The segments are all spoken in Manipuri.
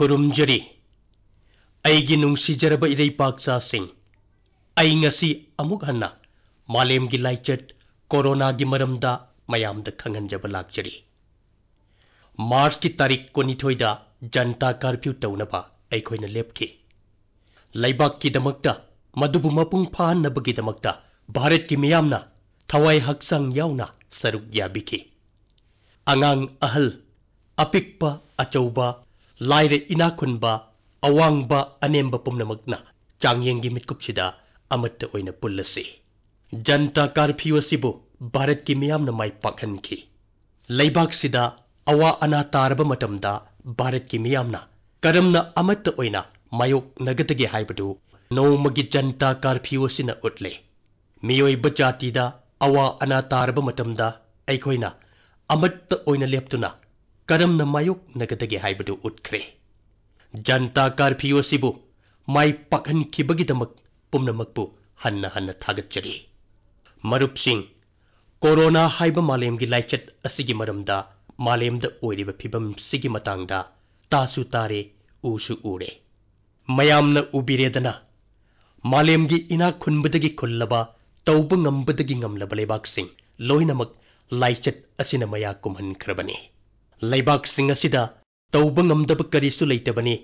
खुरुमजरी अैगी नुंसीजरब इरैपाकचासिंग अै ngasi अमुक हन्ना मालेमगी लाइचत कोरोनागी मरमदा मयामदा खंगनजब लाक्चरी मार्च की तारीख 22 जनता कर्फ्यू तौनबा अैखोइना लेपखी लैबाक की दमकता मदुबु मपुंग फाहनबगी दमकता भारत की मियामना थवाई हक्संग याउना सरुक याबिखी अंगांग अहल अपिकपा अचौबा लाइरे इनाखुनबा अवांगबा अनेम्बा पुमनमकना चांगयेंगी मिटकुपसिदा अमत्त ओइना पुल्लसी जनता कर्फ्यू असिबु भारत की मियामना माइ पाखनखी लैबाक सिदा अवा अना तारब मतमदा भारत की मियामना करमना अमत्त ओइना मायोक नगदगे हाइबदु नौमगी जनता कर्फ्यू असिना उटले मियोइब जातिदा अवा अना तारब मतमदा अैखोइना अमत्त ओइना लेप्तुना करमना मायोक नगदगे हाइबदु उटख्रे जनता कर्फ्यू असिबु माइ पाखनखिबगिदमक पुमनमकपु हन्ना हन्ना थागतचरी मरुपसिंग कोरोना हाइब मालेमगी लाइचत असिगी मरमदा मालेमदा ओइरिब फिबम सिगी मतंगदा तासु तारे उसु उरे मयामना उबिरेदना मालेमगी इना खुनबदगी खुल्लबा तौब ngambadagi ngamlaba leibak-sing loinamak लाइचत असिना मया कुमहनख्रबनी लेबाक-सिंग असिदा तौब ngamdaba karisu leittabani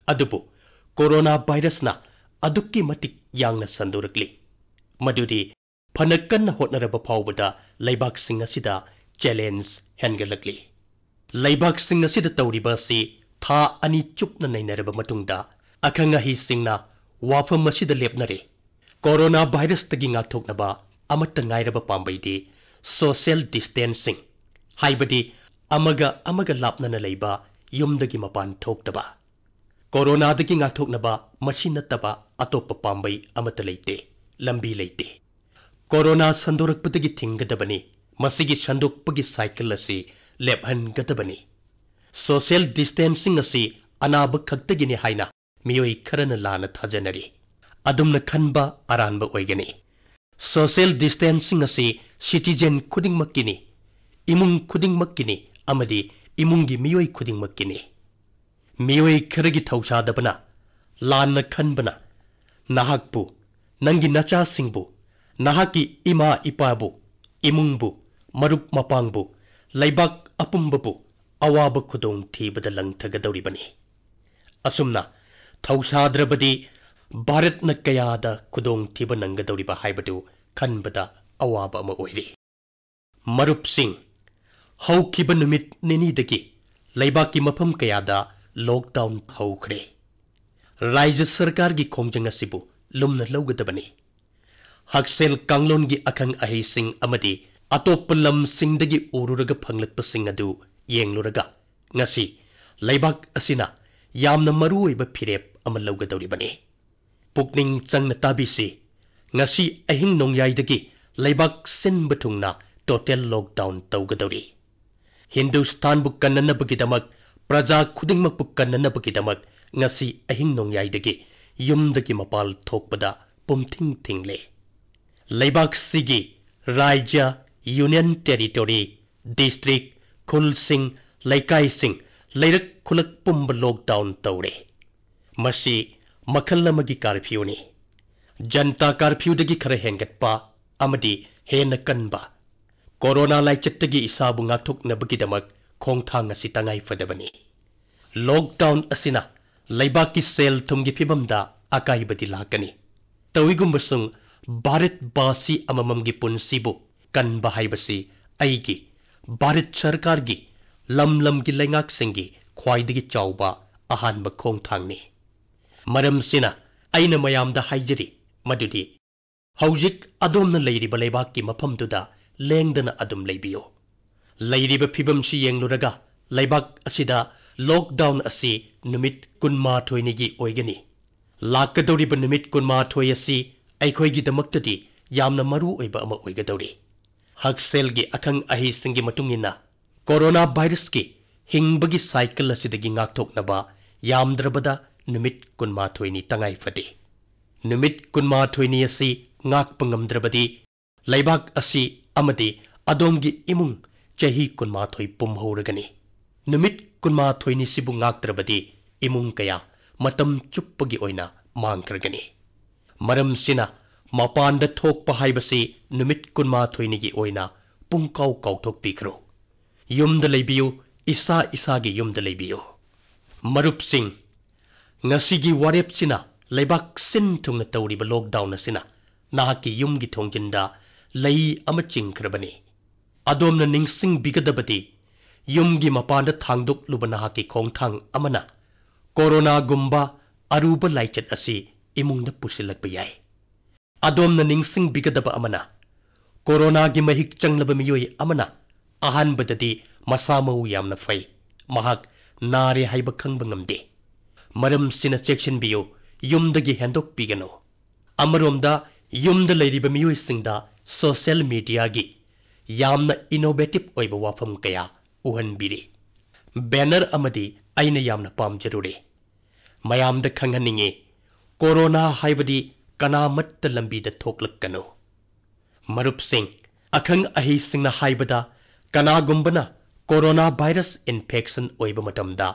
अदुबु कोरोना वायरसना अदुक्की मतिक यांगना संदोरकली मदुदी फनकन्ना होटनरब फावबदा लेबाक-सिंग असिदा चैलेंज हेनगलकली लेबाक-सिंग असिदा तौरिबा असि था अनि चुपना नैनरब मतुंगदा अखंग अहिसिंगना वाफम असिदा लेपनरे कोरोना वायरस तगी ngathoknaba amatta ngairaba pambaidi social distancing हाइबदी अमगा लापनना लेबा युमदगी मपान थोक्तबा कोरोनादगी ngathoknaba मसी नत्तबा अतोप पांबै अमत लेते लंबी लेते कोरोना संदोरकपदगी थिंगदबनी मसिगी संदोकपगी साइकिल असि लेपहनगदबनी सोशल डिस्टेंसिंग असि अनाब खक्तगिनी हाइना मियोई खरना लाना थाजनरी अदुमना खनबा अरानबा ओइगनी सोशल डिस्टेंसिंग असि सिटीजन खुदिंगमक्किनी इमुंग खुदिंगमक्किनी अमदी इमुंगी मियोई खुदिंगमक्किनी मियोई खरगी थौसादबना लाना खनबना नाहकबु नंगी नचा सिंगबु नाहकी इमा इपाबु इमुंगबु मरुप मपांगबु लैबाक अपुंबबु अवाब खुदोंग थीबदा लंगथगदौरिबनी असुमना थौसाद्रबदी भारत न कयादा खुदोंग थीब नंगदौरिबा हाइबदु खनबदा अवाब अमा ओइरी मरुप सिंह हौखिब नुमित निनीदगी लैबाकी मफम कयादा लॉकडाउन हौख्रे राज्य सरकार की खोंजंग असिबु लुमना लौगदबनी हक्सेल कांगलोन की अखंग अहिसिंग अमदी अतोप लम सिंगदगी उरुरग फंगलकपसिंग अदु येंगलुरगा ngasi लैबाक असिना यामना मरुओइब फिरेप अमा लौगदौरिबनी पुकनिंग चंगना ताबिसी ngasi अहिंग नोंयाइदगी लैबाक सिनब थुंगना टोटल लॉकडाउन तौगदौरी हिंदुस्तान बु कन्ननबगिदमक प्रजा खुदिंगमक बु कन्ननबगिदमक ngasi अहिंग नोंयाइदगी युमदगी मपाल थोकपदा पुमथिंग थिंगले लैबाक सिगी राज्य यूनियन टेरिटोरी डिस्ट्रिक्ट खुलसिंग लैकाइसिंग लैरक खुलक पुंब लॉकडाउन तौरे मसी मखल अमगी कर्फ्यूनी जनता कर्फ्यूदगी खर हेंगतपा अमदी हेन कनबा कोरोना लाइचत्तगी इसाबु ngathoknabagidamak खोंथांग असि तंगाई फदबनी लॉकडाउन असिना लैबाकी सेल थुमगी फिबमदा अकाइबदी लाकनी तविगुंबसुंग भारत बासी अमममगी पुनसिबु कनबा हाइबसी अइगी भारत सरकार की लम-लमगी लैंगाक सिंगी ख्वाइदगी चाउबा अहानब खोंथांगनी मरमसिना अइना मयामदा हाइजरी मदुदी हौजिक अदोमना लैरिबा लैबाकी मफमदुदा लेंगदना अदुम लैबियो लैरिबा फिबमसि येंगलुरगा लैबाक असिदा लॉकडाउन असि नुमित 28 ओइगनी लाकदौरिबा नुमित 28 असि अैखोइगी दमक्तदी यामना मरु ओइबा अमा ओइगदौरी हक्सेलगी अखंग अहिसिंगी मतुंगिना कोरोना वायरस की हिंगबगी साइकिल असिदगी ngaktoknaba यामद्रबदा नुमित 28 तंगाई फदे नुमित 28 असि ngakpangamdrabadi लैबाक असि अमदी अदोमगी इमुंग चही 28 पुमहौरगनी नुमित 28 सिबु ngakत्रबदी imung kaya matam chuppagi oina mangkragani. Maram sina mapanda thokpa haibasi numit kunma thoinigi oina pungkau kauthokpikro. Yumda leibiyu isa isagi yumda leibiyu. Marupsing ngasigi warep sina leibak sin thungna tawriba lockdown asina nahaki yumgi thongjinda lei ama chingkrabani. Adomna ningsing bigadabadi yumgi mapanda thangduk luba nahaki khongthang amana corona gumba aruba laichat asi imungda pusilakpa yai. Adomna ningsing bigadaba amana corona gi mahik changlaba miyoi amana ahanbadadi masamau yamna fai mahak nare haiba khangba ngamde. Maram sina section biyo yumdagi hendok pigano. Amaromda yumda leiriba miyoi singda social media gi yamna innovative oiba wafam kaya uhanbiri. Banner amadi aina yamna pamjarure. Mayamda khanghaninge corona haibadi kanamatta lambida thoklakkano. Marupsing akhang ahi singna haibada kanagumbana corona virus infection oiba matamda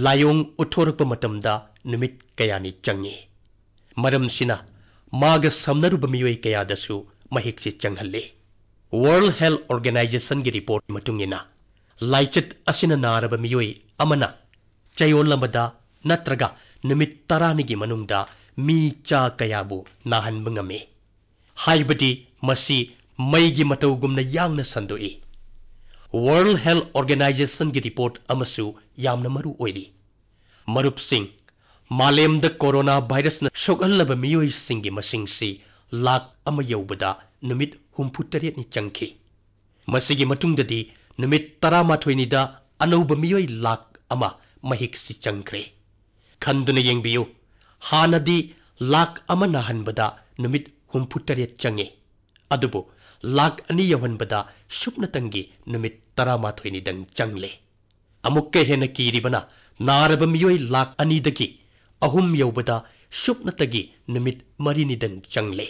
layong uthorakpa matamda numit kayani changi. Maram sina maga samnaruba miyoi kayadasu mahiksi changhalle. World Health Organization gi report matungina laichat asina naraba miyoi amana chayol lamada natraga numit taranigi manungda mi cha kayabu nahanba ngame. Haibadi masi maigi matawgumna yangna sandoi. World Health Organization gi report amasu yamna maru oiri. Marupsing malemda corona virus na shogalaba miyoi singi masingsi lak ama yaubada numit humputare ni changki. Masigi matungdadi numit taramatoinida anauba miyoi lak ama mahiksi changkre. Khanduna yengbiyo hanadi lak ama nahanbada numit humputare change. Adubo lak ani yawanbada shupnatangi numit taramatoinidang changle. Amukke hena kiribana naraba miyoi lak anidagi ahum yaubada shupnatagi numit marinidang changle.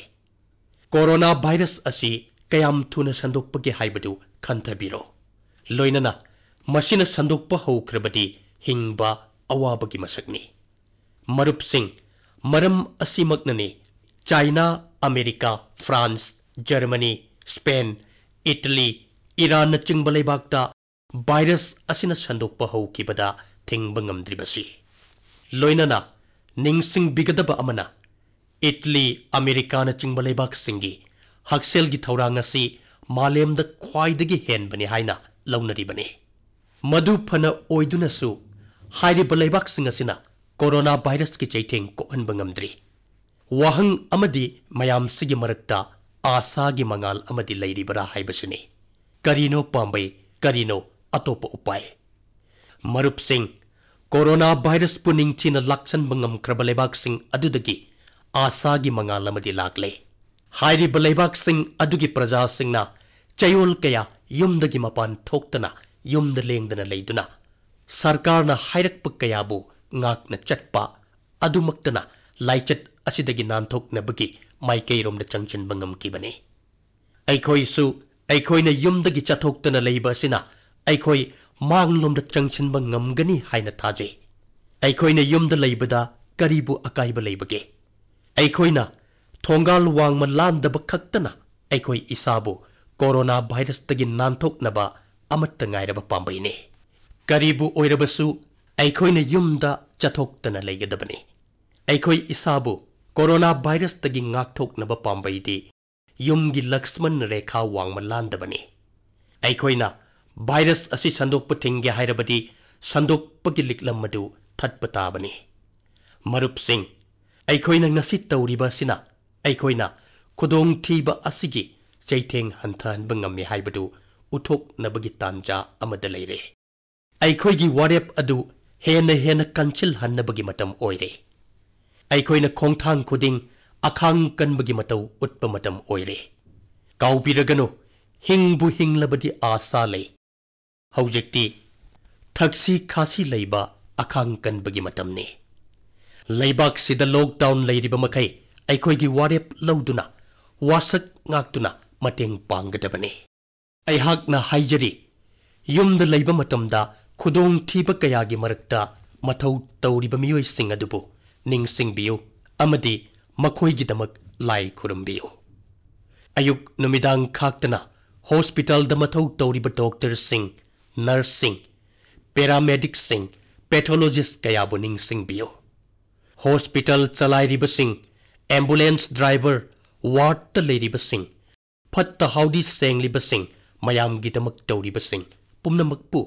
Corona virus asi kayam thuna sandokpagi haibadu khantabiro. Loinana masina sandokpa haukrabadi hingba awabagi masakni. Marupsing maram asimaknani China, America, France, Germany, Spain, Italy, Iran na chingba leibakta virus asina sandokpa haukibada thingba ngamdribasi. Loinana ningsing bigadaba amana Italy, America na chingba leibak singi hakselgi thaurang asi malemda khwaidagi henbani haina launaribani. Madu phana oidunasu hairiba leibak singasina corona virus ki chaitheng kohanba ngamdri. Wahang amadi mayam sigi marakta asa gi mangal amadi leiribara haibasini. Karino pambai karino atopa upai. Marup sing corona virus puning china laksan bangam krabalebak sing adudagi asa gi mangal amadi lakle. Hairi balebak sing adugi praja singna chayol kaya yumdagi mapan thoktana yumda lengdana leiduna sarkarna hairakpa kayabu ngakna chatpa adumaktana laichat asidagi nanthoknabagi maikairomda changchinba ngamkibani. Aikhoisu aikhoina yumdagi chathoktana leiba asina aikhoi manglomda changchinba ngamgani haina thajai. Aikhoina yumda leibada karibu akaiba leibage. Aikhoina thongal wangma landaba khaktana aikhoi isabu corona virus tagi nanthoknaba amatta ngairaba pambaine. Karibu oirabasu aikhoina yumda chathoktana leigadabani. Aikhoi isabu corona virus tagi ngakthoknaba pambaidi yumgi Laxman rekha wangma landabani. Aikhoina virus asi sandokpa thingge hairabadi sandokpagi liklam madu thatpa tabani. Marup sing aikhoina ngasi tawriba sina aikhoina khudong thiba asigi chaitheng hanthanba ngami haibadu uthoknabagi tanja amada leire. Aikhoigi warep adu hena kanchil hannabagi matam oire. Aikhoina khongthang khuding akhang kanbagi matau utpa matam oire. Kaupiragano hingbu hinglabadi asa lei. Haujekti thaksi khasi leiba akhang kanbagi matamne. Leibak sida lockdown leiriba makai aikhoigi warep lauduna wasak ngaktuna mateng panggadabane. Aihakna haijari yumda leiba matamda khudong thiba kayagi marakta ꯃꯊꯧ ꯇꯧꯔꯤꯕ ꯃꯤꯑꯣꯏꯁꯤꯡ ꯑꯗꯨꯕꯨ ꯅꯤꯡꯁꯤꯡꯕꯤꯌꯨ ꯑꯃꯗꯤ ꯃꯈꯣꯏꯒꯤꯗꯃꯛ ꯂꯥꯏ ꯈꯨꯔꯨꯝꯕꯤꯌꯨ꯫ ꯑꯌꯨꯛ ꯅꯨꯃꯤꯗꯥꯡ ꯈꯥꯛꯇꯅ ꯍꯣꯁꯄꯤꯇꯥꯜꯗ ꯃꯊꯧ ꯇꯧꯔꯤꯕ ꯗꯣꯛꯇꯔꯁꯤꯡ, ꯅꯔꯁꯁꯤꯡ, ꯄꯦꯔꯥꯃꯦꯗꯤꯛꯁꯤꯡ, ꯄꯦꯊꯣꯂꯣꯖꯤꯁꯠ ꯀꯌꯥꯕꯨ ꯅꯤꯡꯁꯤꯡꯕꯤꯌꯨ꯫ ꯍꯣꯁꯄꯤꯇꯥꯜ ꯆꯂꯥꯏꯔꯤꯕꯁꯤꯡ, ꯑꯦꯝꯕꯨꯂꯦꯟꯁ ꯗ꯭ꯔꯥꯏꯚꯔ, ꯋꯥꯔꯗꯇ ꯂꯩꯔꯤꯕꯁꯤꯡ, ꯐꯠꯇ ꯍꯥꯎꯗꯤ ꯁꯦꯡꯂꯤꯕꯁꯤꯡ, ꯃꯌꯥꯝꯒꯤꯗꯃꯛ ꯇꯧꯔꯤꯕꯁꯤꯡ ꯄꯨꯝꯅꯃꯛꯄꯨ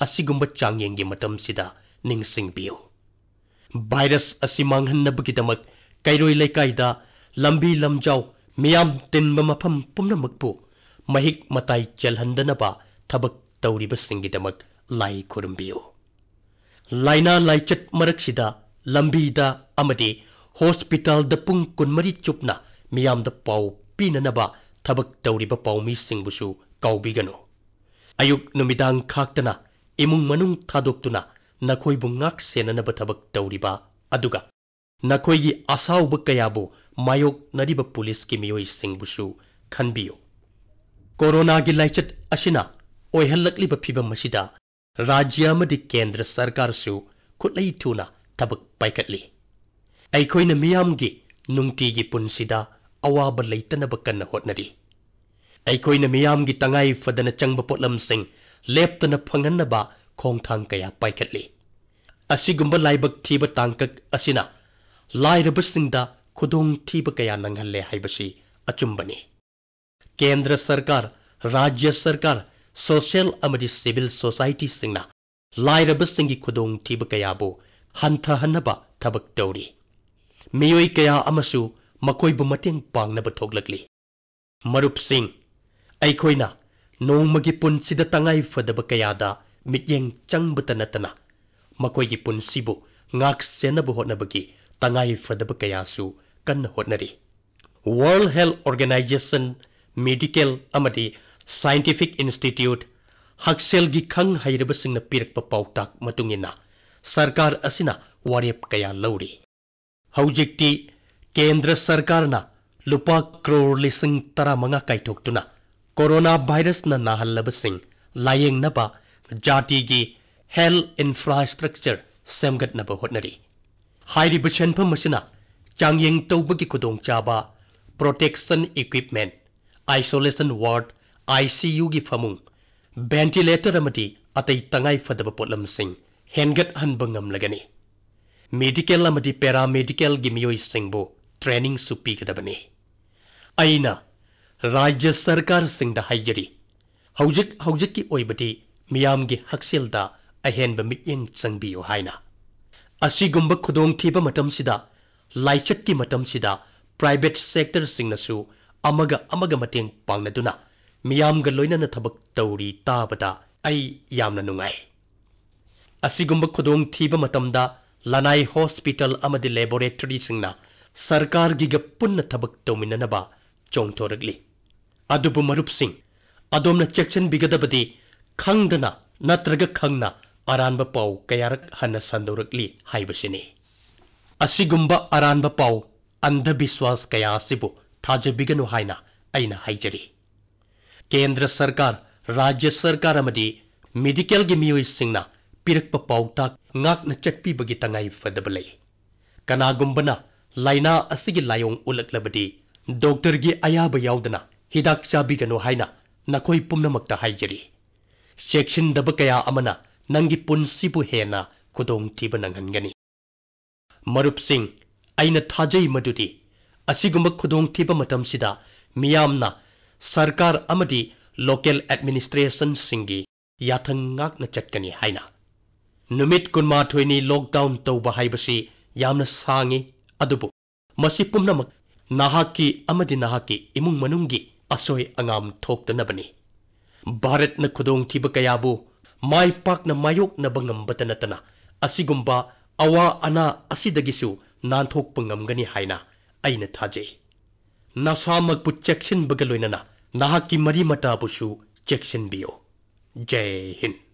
ꯑꯁꯤꯒꯨꯝꯕ ꯆꯥꯡꯌꯦꯡꯒꯤ ꯃꯇꯝꯁꯤꯗ ꯅꯤꯡꯁꯤꯡꯕꯤꯌꯨ꯫ ꯚꯥꯏꯔꯁ ꯑꯁꯤ ꯃꯥꯡꯍꯟꯅꯕꯒꯤꯗꯃꯛ ꯀꯩꯔꯣꯏ ꯂꯩꯀꯥꯏꯗ, ꯂꯝꯕꯤ ꯂꯝꯖꯥꯎ, ꯃꯤꯌꯥꯝ ꯇꯤꯟꯕ ꯃꯐꯝ ꯄꯨꯝꯅꯃꯛꯄꯨ ꯃꯍꯤꯛ ꯃꯇꯥꯏ ꯆꯦꯜꯍꯟꯗꯅꯕ ꯊꯕꯛ ꯇꯧꯔꯤꯕꯁꯤꯡꯒꯤꯗꯃꯛ ꯂꯥꯏ ꯈꯨꯔꯨꯝꯕꯤꯌꯨ꯫ ꯂꯥꯏꯅꯥ ꯂꯥꯏꯆꯠ ꯃꯔꯛꯁꯤꯗ ꯂꯝꯕꯤꯗ ꯑꯃꯗꯤ ꯍꯣꯁꯄꯤꯇꯥꯜꯗ ꯄꯨꯡ 24 ꯆꯨꯞꯅ ꯃꯤꯌꯥꯝꯗ ꯄꯥꯎ ꯄꯤꯅꯅꯕ ꯊꯕꯛ ꯇꯧꯔꯤꯕ ꯄꯥꯎꯃꯤꯁꯤꯡꯕꯨꯁꯨ ꯀꯥꯎꯕꯤꯒꯅꯨ꯫ ꯑꯌꯨꯛ ꯅꯨꯃꯤꯗꯥꯡ ꯈꯥꯛꯇꯅ ꯏꯃꯨꯡ ꯃꯅꯨꯡ ꯊꯥꯗꯣꯛꯇꯨꯅ ꯅꯈꯣꯏꯕꯨ ꯉꯥꯛ ꯁꯦꯟꯅꯅꯕ ꯊꯕꯛ ꯇꯧꯔꯤꯕ ꯑꯗꯨꯒ ꯅꯈꯣꯏꯒꯤ ꯑꯁꯥꯎꯕ ꯀꯌꯥꯕꯨ ꯃꯥꯌꯣꯛꯅꯔꯤꯕ ꯄꯨꯂꯤꯁꯀꯤ ꯃꯤꯑꯣꯏꯁꯤꯡꯕꯨꯁꯨ ꯈꯟꯕꯤꯌꯨ꯫ ꯀꯣꯔꯣꯅꯥꯒꯤ ꯂꯥꯏꯆꯠ ꯑꯁꯤꯅ ꯑꯣꯏꯍꯜꯂꯛꯂꯤꯕ ꯐꯤꯚꯝ ꯑꯁꯤꯗ ꯔꯥꯖ꯭ꯌ ꯑꯃꯗꯤ ꯀꯦꯟꯗ꯭ꯔ ꯁꯔꯀꯥꯔꯁꯨ ꯈꯨꯠꯂꯩ ꯊꯨꯅ ꯊꯕꯛ ꯄꯥꯏꯈꯠꯂꯤ꯫ ꯑꯩꯈꯣꯏꯅ ꯃꯤꯌꯥꯝꯒꯤ ꯅꯨꯡꯇꯤꯒꯤ ꯄꯨꯟꯁꯤꯗ ꯑꯋꯥꯕ ꯂꯩꯇꯅꯕ ꯀꯟꯅ ꯍꯣꯠꯅꯔꯤ꯫ ꯑꯩꯈꯣꯏꯅ ꯃꯤꯌꯥꯝꯒꯤ ꯇꯉꯥꯏ ꯐꯗꯅ ꯆꯪꯕ ꯄꯣꯠꯂꯝꯁꯤꯡ ꯂꯦꯞꯇꯅ ꯐꯪꯍꯟꯅꯕ ꯈꯣꯡꯊꯥꯡ ꯀꯌꯥ ꯄꯥꯏꯈꯠꯂꯤ꯫ ꯑꯁꯤꯒꯨꯝꯕ ꯂꯥꯏꯕꯛ ꯊꯤꯕ ꯇꯥꯡꯀꯛ ꯑꯁꯤꯅ ꯂꯥꯏꯔꯕꯁꯤꯡꯗ ꯈꯨꯗꯣꯡꯊꯤꯕ ꯀꯌꯥ ꯅꯪꯍꯜꯂꯦ ꯍꯥꯏꯕꯁꯤ ꯑꯆꯨꯝꯕꯅꯤ꯫ ꯀꯦꯟꯗ꯭ꯔ ꯁꯔꯀꯥꯔ, ꯔꯥꯖ꯭ꯌ ꯁꯔꯀꯥꯔ, ꯁꯣꯁꯤꯌꯦꯜ ꯑꯃꯗꯤ ꯁꯤꯚꯤꯜ ꯁꯣꯁꯥꯏꯇꯤꯁꯤꯡꯅ ꯂꯥꯏꯔꯕꯁꯤꯡꯒꯤ ꯈꯨꯗꯣꯡꯊꯤꯕ ꯀꯌꯥꯕꯨ ꯍꯟꯊꯍꯟꯅꯕ ꯊꯕꯛ ꯇꯧꯔꯤ꯫ ꯃꯤꯑꯣꯏ ꯀꯌꯥ ꯑꯃꯁꯨ ꯃꯈꯣꯏꯕꯨ ꯃꯇꯦꯡ ꯄꯥꯡꯅꯕ ꯊꯣꯛꯂꯛꯂꯤ꯫ ꯃꯔꯨꯞꯁꯤꯡ, ꯑꯩꯈꯣꯏꯅ ꯅꯣꯡꯃꯒꯤ ꯄꯨꯟꯁꯤꯗ ꯇꯉꯥꯏ ꯐꯗꯕ ꯀꯌꯥꯗ ꯃꯤꯠꯌꯦꯡ ꯆꯪꯕꯇ ꯅꯠꯇꯅ ꯃꯈꯣꯏꯒꯤ ꯄꯨꯟꯁꯤꯕꯨ ꯉꯥꯛ ꯁꯦꯟꯅꯕ ꯍꯣꯠꯅꯕꯒꯤ ꯇꯉꯥꯏ ꯐꯗꯕ ꯀꯌꯥꯁꯨ ꯀꯟꯅ ꯍꯣꯠꯅꯔꯤ꯫ ꯋꯥꯔꯜꯗ ꯍꯦꯜꯊ ꯑꯣꯔꯒꯅꯥꯏꯖꯦꯁꯟ, ꯃꯦꯗꯤꯀꯦꯜ ꯑꯃꯗꯤ ꯁꯥꯏꯟꯇꯤꯐꯤꯛ ꯏꯟꯁꯇꯤꯇ꯭ꯌꯨꯠ, ꯍꯛꯁꯦꯜꯒꯤ ꯈꯪ ꯍꯩꯔꯕꯁꯤꯡꯅ ꯄꯤꯔꯛꯄ ꯄꯥꯎꯇꯥꯛ ꯃꯇꯨꯡꯏꯟꯅ ꯁꯔꯀꯥꯔ ꯑꯁꯤꯅ ꯋꯥꯔꯦꯞ ꯀꯌꯥ ꯂꯧꯔꯤ꯫ ꯍꯧꯖꯤꯛꯇꯤ ꯀꯦꯟꯗ꯭ꯔ ꯁꯔꯀꯥꯔꯅ ꯂꯨꯄꯥ ꯀ꯭ꯔꯣꯔ 15,000 ꯀꯥꯏꯊꯣꯛꯇꯨꯅ ꯀꯣꯔꯣꯅꯥ ꯚꯥꯏꯔꯁꯅ ꯅꯥꯍꯜꯂꯕꯁꯤꯡ ꯂꯥꯌꯦꯡꯅꯕ ꯖꯥꯇꯤꯒꯤ ꯍꯦꯜꯊ ꯏꯟꯐ꯭ꯔꯥꯁꯇ꯭ꯔꯛꯆꯔ ꯁꯦꯝꯒꯠꯅꯕ ꯍꯣꯠꯅꯔꯤ꯫ ꯍꯥꯏꯔꯤꯕ ꯁꯦꯟꯐꯝ ꯑꯁꯤꯅ ꯆꯥꯡꯌꯦꯡ ꯇꯧꯕꯒꯤ ꯈꯨꯗꯣꯡꯆꯥꯕ, ꯄ꯭ꯔꯣꯇꯦꯛꯁꯟ ꯏꯀ꯭ꯋꯤꯞꯃꯦꯟꯠ, ꯑꯥꯏꯁꯣꯂꯦꯁꯟ ꯋꯥꯔꯗ, ICUꯒꯤ ꯐꯃꯨꯡ, ꯚꯦꯟꯇꯤꯂꯦꯇꯔ ꯑꯃꯗꯤ ꯑꯇꯩ ꯇꯉꯥꯏ ꯐꯗꯕ ꯄꯣꯠꯂꯝꯁꯤꯡ ꯍꯦꯟꯒꯠꯍꯟꯕ ꯉꯝꯂꯒꯅꯤ꯫ ꯃꯦꯗꯤꯀꯦꯜ ꯑꯃꯗꯤ ꯄꯦꯔꯥꯃꯦꯗꯤꯀꯦꯜꯒꯤ ꯃꯤꯑꯣꯏꯁꯤꯡꯕꯨ ꯇ꯭ꯔꯦꯅꯤꯡꯁꯨ ꯄꯤꯒꯗꯕꯅꯤ꯫ ꯑꯩꯅ ꯔꯥꯖ꯭ꯌ ꯁꯔꯀꯥꯔꯁꯤꯡꯗ ꯍꯥꯏꯖꯔꯤ, ꯍꯧꯖꯤꯛꯀꯤ ꯑꯣꯏꯕꯗꯤ ꯃꯤꯌꯥꯝꯒꯤ ꯍꯛꯁꯦꯜꯗ ꯑꯍꯦꯟꯕ ꯃꯤꯠꯌꯦꯡ ꯆꯪꯕꯤꯌꯨ ꯍꯥꯏꯅ꯫ ꯑꯁꯤꯒꯨꯝꯕ ꯈꯨꯗꯣꯡꯊꯤꯕ ꯃꯇꯝꯁꯤꯗ, ꯂꯥꯏꯆꯠꯀꯤ ꯃꯇꯝꯁꯤꯗ ꯄ꯭ꯔꯥꯏꯚꯦꯠ ꯁꯦꯛꯇꯔꯁꯤꯡꯅꯁꯨ ꯑꯃꯒ ꯃꯇꯦꯡ ꯄꯥꯡꯅꯗꯨꯅ ꯃꯤꯌꯥꯝꯒ ꯂꯣꯏꯅꯅ ꯊꯕꯛ ꯇꯧꯔꯤ ꯇꯥꯕꯗ ꯑꯩ ꯌꯥꯝꯅ ꯅꯨꯡꯉꯥꯏ꯫ ꯑꯁꯤꯒꯨꯝꯕ ꯈꯨꯗꯣꯡꯊꯤꯕ ꯃꯇꯝꯗ ꯂꯅꯥꯏ ꯍꯣꯁꯄꯤꯇꯥꯜ ꯑꯃꯗꯤ ꯂꯦꯕꯣꯔꯦꯇꯔꯤꯁꯤꯡꯅ ꯁꯔꯀꯥꯔꯒꯤꯒ ꯄꯨꯟꯅ ꯊꯕꯛ ꯇꯧꯃꯤꯟꯅꯅꯕ ꯆꯣꯡꯊꯣꯔꯛꯂꯤ꯫ ꯑꯗꯨꯕꯨ ꯃꯔꯨꯞꯁꯤꯡ, ꯑꯗꯣꯝꯅ ꯆꯦꯛꯁꯤꯟꯕꯤꯒꯗꯕꯗꯤ ꯈꯪꯗꯅ ꯅꯠꯇ꯭ꯔꯒ ꯈꯪꯅ ꯑꯔꯥꯟꯕ ꯄꯥꯎ ꯀꯌꯥꯔꯛ ꯍꯟꯅ ꯁꯟꯗꯣꯔꯛꯂꯤ ꯍꯥꯏꯕꯁꯤꯅꯤ꯫ ꯑꯁꯤꯒꯨꯝꯕ ꯑꯔꯥꯟꯕ ꯄꯥꯎ, ꯑꯟꯙꯕꯤꯁ꯭ꯋꯥꯁ ꯀꯌꯥ ꯑꯁꯤꯕꯨ ꯊꯥꯖꯕꯤꯒꯅꯨ ꯍꯥꯏꯅ ꯑꯩꯅ ꯍꯥꯏꯖꯔꯤ꯫ ꯀꯦꯟꯗ꯭ꯔ ꯁꯔꯀꯥꯔ, ꯔꯥꯖ꯭ꯌ ꯁꯔꯀꯥꯔ ꯑꯃꯗꯤ ꯃꯦꯗꯤꯀꯦꯜꯒꯤ ꯃꯤꯑꯣꯏꯁꯤꯡꯅ ꯄꯤꯔꯛꯄ ꯄꯥꯎꯇꯥꯛ ꯉꯥꯛꯅ ꯆꯠꯄꯤꯕꯒꯤ ꯇꯉꯥꯏ ꯐꯗꯕ ꯂꯩ꯫ ꯀꯅꯥꯒꯨꯝꯕꯅ ꯂꯥꯏꯅꯥ ꯑꯁꯤꯒꯤ ꯂꯥꯏꯑꯣꯡ ꯎꯠꯂꯛꯂꯕꯗꯤ ꯗꯣꯛꯇꯔꯒꯤ ꯑꯌꯥꯕ ꯌꯥꯎꯗꯅ ꯍꯤꯗꯥꯛ ꯆꯥꯕꯤꯒꯅꯨ ꯍꯥꯏꯅ ꯅꯈꯣꯏ ꯄꯨꯝꯅꯃꯛꯇ ꯍꯥꯏꯖꯔꯤ꯫ ꯆꯦꯛꯁꯤꯟꯗꯕ ꯀꯌꯥ ꯑꯃꯅ ꯅꯪꯒꯤ ꯄꯨꯟꯁꯤꯕꯨ ꯍꯦꯟꯅ ꯈꯨꯗꯣꯡꯊꯤꯕ ꯅꯪꯍꯟꯒꯅꯤ꯫ ꯃꯔꯨꯞꯁꯤꯡ, ꯑꯩꯅ ꯊꯥꯖꯩ ꯃꯗꯨꯗꯤ ꯑꯁꯤꯒꯨꯝꯕ ꯈꯨꯗꯣꯡꯊꯤꯕ ꯃꯇꯝꯁꯤꯗ ꯃꯤꯌꯥꯝꯅ ꯁꯔꯀꯥꯔ ꯑꯃꯗꯤ ꯂꯣꯀꯦꯜ ꯑꯦꯗꯃꯤꯅꯤꯁꯇ꯭ꯔꯦꯁꯟꯁꯤꯡꯒꯤ ꯌꯥꯊꯪ ꯉꯥꯛꯅ ꯆꯠꯀꯅꯤ ꯍꯥꯏꯅ꯫ ꯅꯨꯃꯤꯠ 12ꯅꯤ ꯂꯣꯛꯗꯥꯎꯟ ꯇꯧꯕ ꯍꯥꯏꯕꯁꯤ ꯌꯥꯝꯅ ꯁꯥꯡꯏ, ꯑꯗꯨꯕꯨ ꯃꯁꯤ ꯄꯨꯝꯅꯃꯛ ꯅꯍꯥꯛꯀꯤ ꯑꯃꯗꯤ ꯅꯍꯥꯛꯀꯤ ꯏꯃꯨꯡ ꯃꯅꯨꯡꯒꯤ ꯑꯁꯣꯏ ꯑꯉꯥꯝ ꯊꯣꯛꯇꯅꯕꯅꯤ꯫ ꯚꯥꯔꯠꯅ ꯈꯨꯗꯣꯡꯊꯤꯕ ꯀꯌꯥꯕꯨ ꯃꯥꯏ ꯄꯥꯛꯅ ꯃꯥꯌꯣꯛꯅꯕ ꯉꯝꯕꯇ ꯅꯠꯇꯅ ꯑꯁꯤꯒꯨꯝꯕ ꯑꯋꯥ ꯑꯅꯥ ꯑꯁꯤꯗꯒꯤꯁꯨ ꯅꯥꯟꯊꯣꯛꯄ ꯉꯝꯒꯅꯤ ꯍꯥꯏꯅ ꯑꯩꯅ ꯊꯥꯖꯩ꯫ ꯅꯁꯥꯃꯛꯄꯨ ꯆꯦꯛꯁꯤꯟꯕꯒ ꯂꯣꯏꯅꯅ ꯅꯍꯥꯛꯀꯤ ꯃꯔꯤ ꯃꯇꯥꯕꯨꯁꯨ ꯆꯦꯛꯁꯤꯟꯕꯤꯌꯨ꯫ ꯖय ꯍꯤꯟꯗ꯫